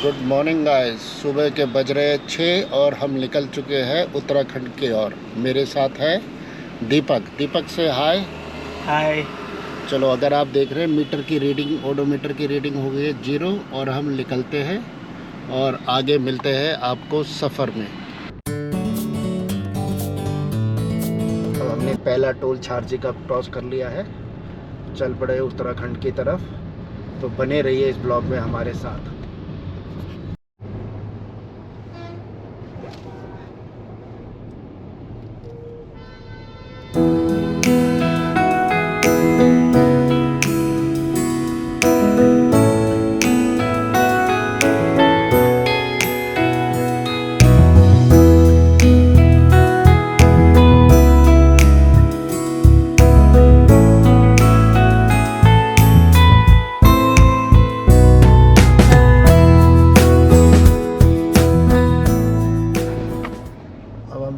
Good morning guys. सुबह के बज रहे 6 और हम निकल चुके हैं उत्तराखंड की ओर। मेरे साथ है दीपक। दीपक से हाय। हाय। चलो, अगर आप देख रहे हैं मीटर की रीडिंग, ओडोमीटर की रीडिंग हो गई है 0 और हम निकलते हैं और आगे मिलते हैं आपको सफ़र में। तो हमने पहला टोल छार्जी का क्रॉस कर लिया है, चल पड़े उत्तराखंड की तरफ। तो बने रहिए इस ब्लॉग में हमारे साथ।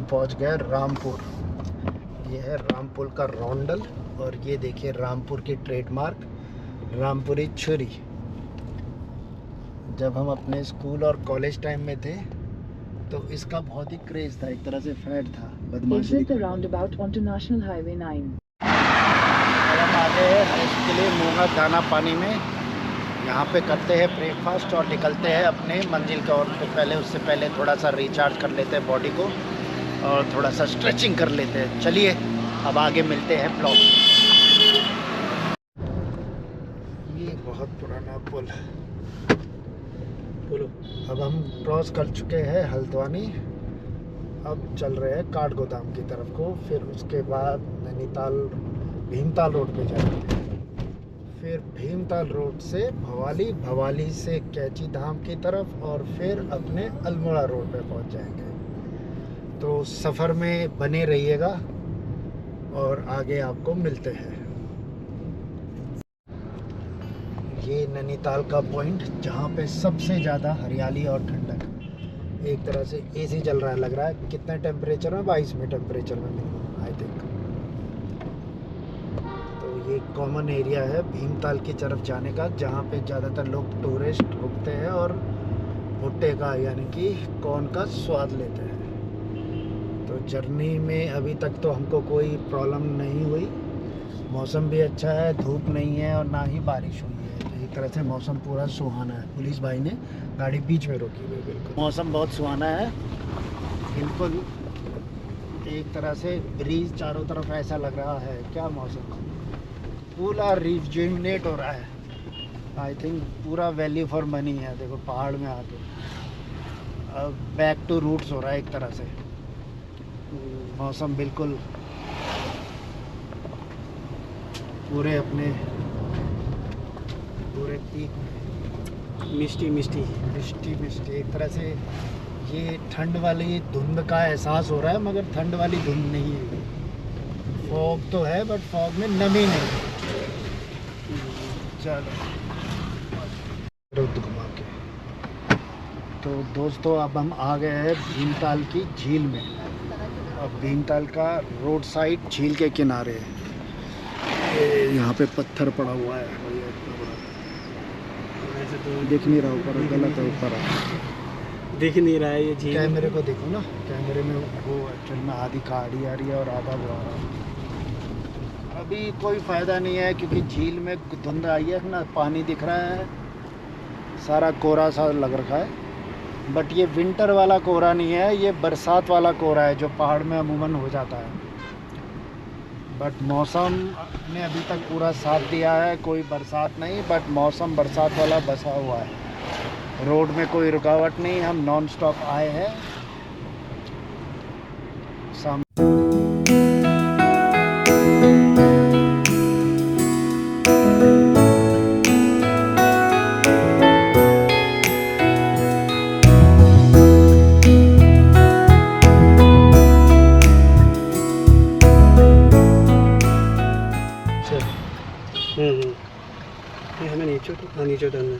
पहुंच गए रामपुर। ये है रामपुर का रोंडल और ये देखिए रामपुर की ट्रेडमार्क रामपुरी छुरी। जब हम अपने स्कूल और कॉलेज टाइम में थे तो इसका बहुत ही क्रेज था, एक तरह से फैड था, बदमाशी। Exit the roundabout onto National Highway 9. अब हम आ गए हैं रेस्ट के लिए मूंगा दाना पानी में। यहाँ पे करते हैं ब्रेकफास्ट और निकलते हैं अपने मंजिल की ओर। तो पहले उससे पहले थोड़ा सा रिचार्ज कर लेते हैं बॉडी को और थोड़ा सा स्ट्रेचिंग कर लेते हैं। चलिए अब आगे मिलते हैं ब्लॉग। ये बहुत पुराना पुल। अब हम क्रॉस कर चुके हैं हल्द्वानी। अब चल रहे हैं काठगोदाम की तरफ को, फिर उसके बाद नैनीताल भीमताल रोड पे जाएंगे, फिर भीमताल रोड से भवाली, भवाली से कैची धाम की तरफ और फिर अपने अल्मोड़ा रोड पे पहुंच जाएंगे। तो सफ़र में बने रहिएगा और आगे आपको मिलते हैं। ये नैनीताल का पॉइंट जहाँ पे सबसे ज़्यादा हरियाली और ठंडक, एक तरह से एसी चल रहा है लग रहा है। कितने टेम्परेचर में? 22 में टेम्परेचर में मिनिमम आई थिंक। तो ये कॉमन एरिया है भीमताल की तरफ जाने का, जहाँ पे ज़्यादातर लोग टूरिस्ट रुकते हैं और भुट्टे का यानी कि कॉर्न का स्वाद लेते हैं। तो जर्नी में अभी तक तो हमको कोई प्रॉब्लम नहीं हुई। मौसम भी अच्छा है, धूप नहीं है और ना ही बारिश हुई है। तो एक तरह से मौसम पूरा सुहाना है। पुलिस भाई ने गाड़ी बीच में रोकी हुई। बिल्कुल मौसम बहुत सुहाना है, बिल्कुल एक तरह से ब्रीज चारों तरफ ऐसा लग रहा है। क्या मौसम, पूरा रिजुविनेट हो रहा है। आई थिंक पूरा वैल्यू फॉर मनी है। देखो पहाड़ में आके अब बैक टू रूट्स हो रहा है एक तरह से। मौसम बिल्कुल पूरे अपने पूरे पीक में मिष्टी मिष्टी मिष्टी एक तरह से। ये ठंड वाली धुंध का एहसास हो रहा है, मगर ठंड वाली धुंध नहीं है। फॉग तो है बट फॉग में नमी नहीं। चलो रुद्र घुमा के। तो दोस्तों अब हम आ गए हैं भीमताल की झील में। अब भीमताल का रोड साइड झील के किनारे है। यहाँ पे पत्थर पड़ा हुआ है, वैसे तो दिख नहीं रहा ऊपर, गलत है ऊपर। दिख नहीं रहा है ये झील। कैमरे को देखो ना, कैमरे में वो एक्चुअल में आधी गाड़ी आ रही है और आधा वो आ रहा है। अभी कोई फ़ायदा नहीं है क्योंकि झील में धुंध आई है ना, पानी दिख रहा है, सारा कोहरा सा लग रखा है। बट ये विंटर वाला कोहरा नहीं है, ये बरसात वाला कोहरा है जो पहाड़ में अमूमन हो जाता है। बट मौसम ने अभी तक पूरा साथ दिया है, कोई बरसात नहीं, बट मौसम बरसात वाला बसा हुआ है। रोड में कोई रुकावट नहीं, हम नॉन स्टॉप आए हैं। ये हमें नीचे उतरना।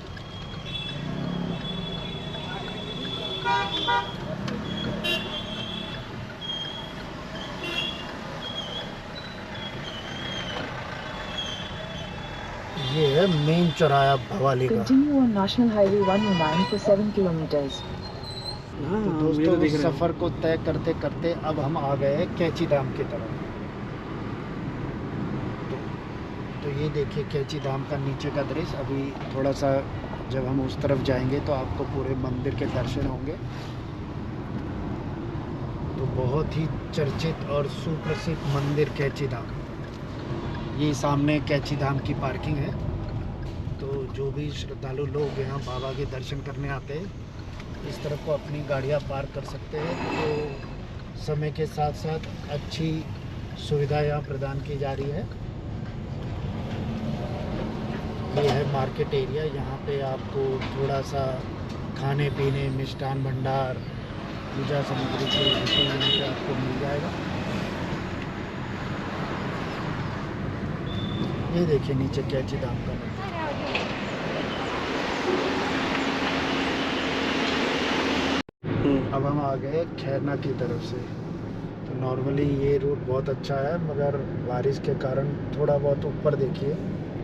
ये है है मेन चौराहा भवाली का। Continue on National Highway 109 for 7 kilometers. हाँ तो मुझे दोस्तों तो दिख उस रहा है। सफ़र को तय करते करते अब हम आ गए हैं कैची धाम की तरफ। तो ये देखिए कैची धाम का नीचे का दृश्य। अभी थोड़ा सा जब हम उस तरफ जाएंगे तो आपको पूरे मंदिर के दर्शन होंगे। तो बहुत ही चर्चित और सुप्रसिद्ध मंदिर कैची धाम। ये सामने कैची धाम की पार्किंग है। तो जो भी श्रद्धालु लोग यहाँ बाबा के दर्शन करने आते हैं इस तरफ को अपनी गाड़ियाँ पार्क कर सकते हैं। तो समय के साथ साथ अच्छी सुविधा यहाँ प्रदान की जा रही है। ये है मार्केट एरिया। यहाँ पे आपको थोड़ा सा खाने पीने, मिष्ठान भंडार, पूजा सामग्री के यहाँ पे आपको मिल जाएगा। ये देखिए नीचे कैची धाम का मंदिर। अब हम आ गए खैरना की तरफ से। तो नॉर्मली ये रूट बहुत अच्छा है मगर बारिश के कारण थोड़ा बहुत ऊपर देखिए,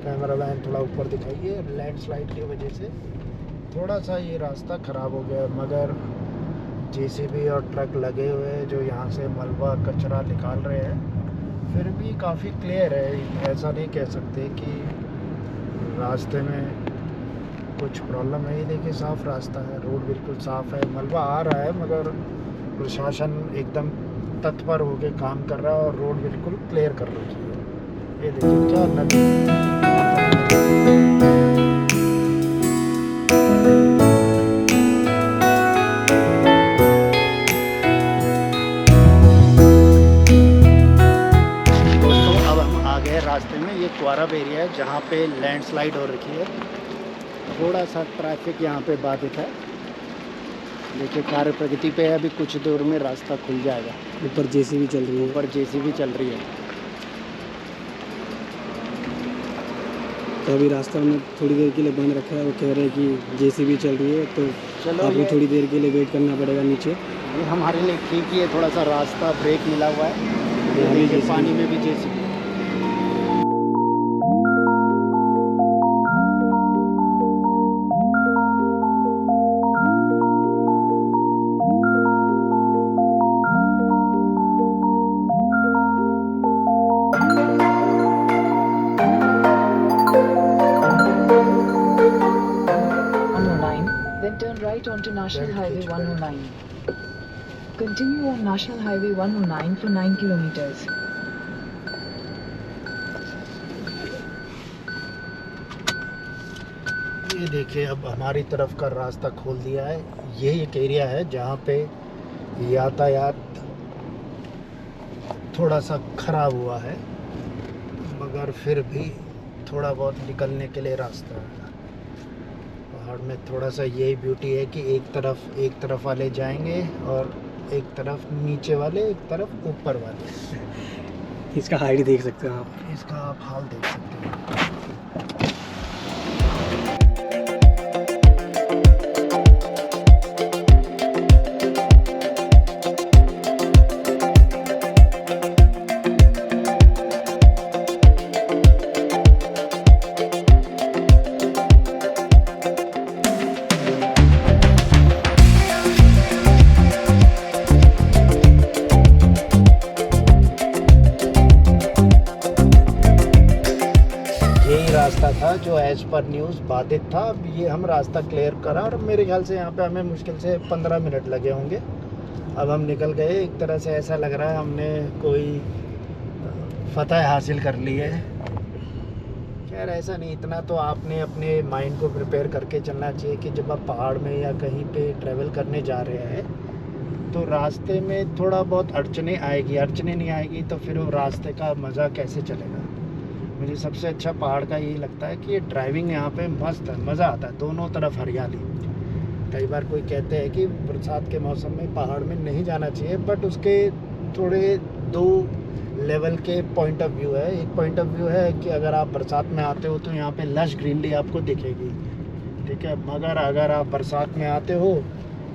कैमरा मैन थोड़ा ऊपर दिखाइए, लैंडस्लाइड की वजह से थोड़ा सा ये रास्ता ख़राब हो गया। मगर जेसीबी और ट्रक लगे हुए हैं जो यहाँ से मलबा कचरा निकाल रहे हैं। फिर भी काफ़ी क्लियर है, ऐसा नहीं कह सकते कि रास्ते में कुछ प्रॉब्लम है। ये देखिए साफ़ रास्ता है, रोड बिल्कुल साफ़ है। मलबा आ रहा है मगर प्रशासन एकदम तत्पर होकर काम कर रहा है और रोड बिल्कुल क्लियर कर रही है। ये देखिए क्या नदी। रास्ते में ये क्वारब एरिया है जहाँ पे लैंडस्लाइड हो रखी है। थोड़ा सा ट्रैफिक यहाँ पे बाधित है। देखिए कार्य प्रगति पे है, अभी कुछ दूर में रास्ता खुल जाएगा। ऊपर जेसीबी चल रही है। ऊपर जेसीबी चल रही है। तो अभी रास्ता हमने थोड़ी देर के लिए बंद रखा है। वो कह रहे हैं कि जेसीबी चल रही है तो चलो आपको थोड़ी देर के लिए वेट करना पड़ेगा नीचे। ये हमारे लिए ठीक ही है, थोड़ा सा रास्ता ब्रेक मिला हुआ है। यहाँ भी देखिए पानी में भी JCB. Then turn right onto National Belt Highway खींच 109. Continue on National Highway 109 for 9 kilometers. ये देखिए अब हमारी तरफ का रास्ता खोल दिया है। ये एक एरिया है जहाँ पे यातायात थोड़ा सा खराब हुआ है मगर फिर भी थोड़ा बहुत निकलने के लिए रास्ता है। पहाड़ में थोड़ा सा यही ब्यूटी है कि एक तरफ वाले जाएंगे और एक तरफ नीचे वाले, एक तरफ ऊपर वाले। इसका हाइट देख सकते हैं आप। इसका आप हाल देख सकते हैं। रास्ता था जो एज पर न्यूज़ बाधित था। अब ये हम रास्ता क्लियर करा और मेरे ख्याल से यहाँ पे हमें मुश्किल से 15 मिनट लगे होंगे। अब हम निकल गए। एक तरह से ऐसा लग रहा है हमने कोई फतह हासिल कर ली है। खैर ऐसा नहीं, इतना तो आपने अपने माइंड को प्रिपेयर करके चलना चाहिए कि जब आप पहाड़ में या कहीं पे ट्रैवल करने जा रहे हैं तो रास्ते में थोड़ा बहुत अड़चने आएगी। अड़चने नहीं आएगी तो फिर वो रास्ते का मज़ा कैसे चलेगा। मुझे सबसे अच्छा पहाड़ का यही लगता है कि ये ड्राइविंग यहाँ पे मस्त है, मज़ा आता है। दोनों तरफ हरियाली। कई बार कोई कहते हैं कि बरसात के मौसम में पहाड़ में नहीं जाना चाहिए, बट उसके थोड़े दो लेवल के पॉइंट ऑफ व्यू है। एक पॉइंट ऑफ व्यू है कि अगर आप बरसात में आते हो तो यहाँ पे लश ग्रीनरी आपको दिखेगी, ठीक है। मगर अगर आप बरसात में आते हो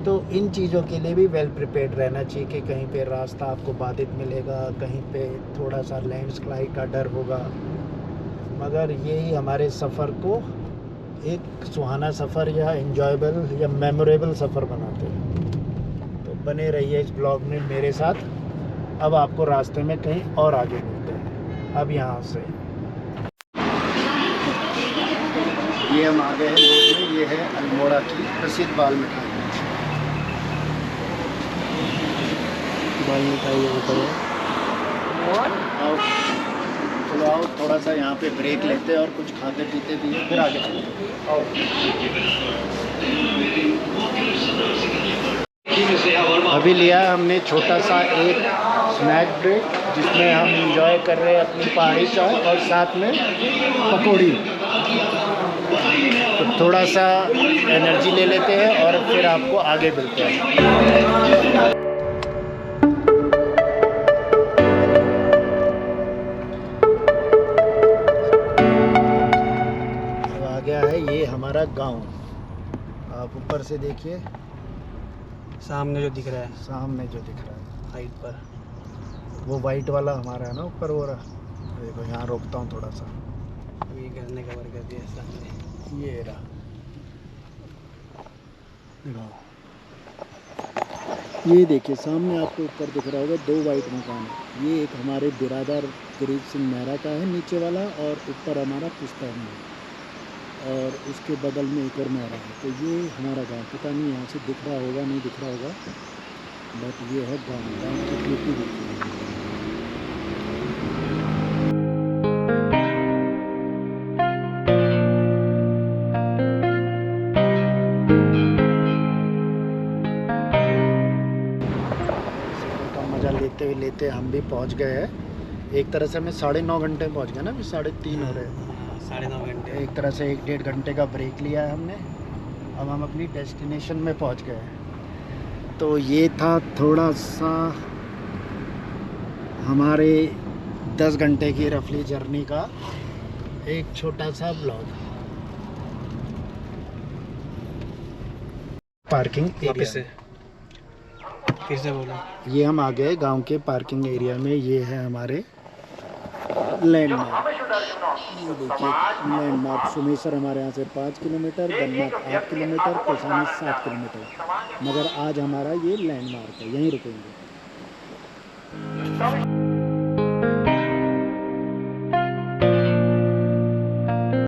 तो इन चीज़ों के लिए भी वेल प्रिपेयर्ड रहना चाहिए कि कहीं पे रास्ता आपको बाधित मिलेगा, कहीं पे थोड़ा सा लैंडस्लाइड का डर होगा। मगर यही हमारे सफ़र को एक सुहाना सफ़र या एंजॉयबल या मेमोरेबल सफ़र बनाते हैं। तो बने रहिए इस ब्लॉग में मेरे साथ। अब आपको रास्ते में कहीं और आगे मिलते हैं। अब यहाँ से ये हम आ गए हैं रोड में। ये है अल्मोड़ा की प्रसिद्ध बाल मिठाई। बाल मिठाई यहाँ पर है। आओ चलो आओ, थोड़ा सा यहाँ पे ब्रेक लेते हैं और कुछ खाते पीते भी हैं, फिर आगे चलते हैं। आओ। अभी लिया है हमने छोटा सा एक स्नैक ब्रेक, जिसमें हम इंजॉय कर रहे हैं अपनी पहाड़ी चाय और साथ में पकौड़ी। तो थोड़ा सा एनर्जी ले लेते हैं और फिर आपको आगे मिलते हैं। तो आ गया है ये हमारा गांव। आप ऊपर से देखिए, सामने जो दिख रहा है सामने जो दिख रहा है हाइट पर, वो वाइट वाला हमारा है ना ऊपर हो रहा। देखो यहाँ रोकता हूँ थोड़ा सा। अभी घर ने कवर कर दिया सामने। ये रहा, देखो ये देखिए सामने आपको ऊपर दिख रहा होगा 2 वाइट मकान। ये एक हमारे बिरादर गरीब सिंह मेहरा का है नीचे वाला, और ऊपर हमारा पुश्तैनी है, और उसके बगल में एक और मेहरा है। तो ये हमारा गांव, पता नहीं यहाँ से दिख रहा होगा नहीं दिख रहा होगा, बट ये है गांव। गांव की ब्यूटी देखिए। मज़ा लेते हम भी पहुंच गए हैं। एक तरह से हमें 9.5 घंटे में पहुंच गए ना, अभी 3:30 हो रहे हैं। 9.5 घंटे। एक तरह से 1-1.5 घंटे का ब्रेक लिया है हमने। अब हम अपनी डेस्टिनेशन में पहुंच गए हैं। तो ये था थोड़ा सा हमारे 10 घंटे की रफली जर्नी का एक छोटा सा ब्लॉग। पार्किंग एरिया वापस से फिर से बोलो। ये हम आ गए गांव के पार्किंग एरिया में। ये है हमारे लैंडमार्क। ये देखिए लैंडमार्क। सुमेसर हमारे यहाँ से 5 किलोमीटर, गन्नाथ 8 किलोमीटर, कोसानी 7 किलोमीटर। मगर आज हमारा ये लैंडमार्क है, यहीं रुकेंगे।